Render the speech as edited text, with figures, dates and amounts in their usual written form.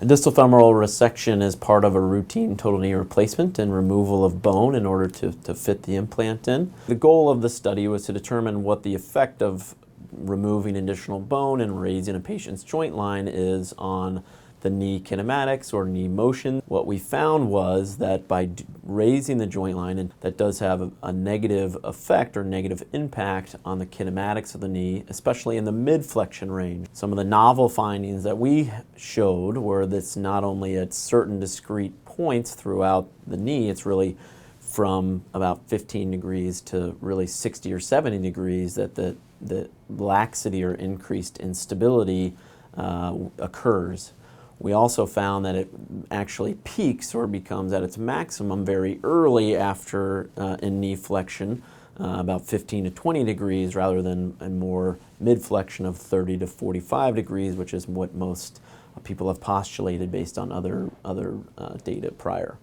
A distal femoral resection is part of a routine total knee replacement and removal of bone in order to fit the implant in. The goal of the study was to determine what the effect of removing additional bone and raising a patient's joint line is on the knee kinematics or knee motion. What we found was that by raising the joint line, and that does have a negative effect or negative impact on the kinematics of the knee, especially in the mid-flexion range. Some of the novel findings that we showed were that's not only at certain discrete points throughout the knee, it's really from about 15 degrees to really 60 or 70 degrees that the laxity or increased instability occurs. We also found that it actually peaks or becomes at its maximum very early after in knee flexion, about 15 to 20 degrees rather than a more mid-flexion of 30 to 45 degrees, which is what most people have postulated based on other data prior.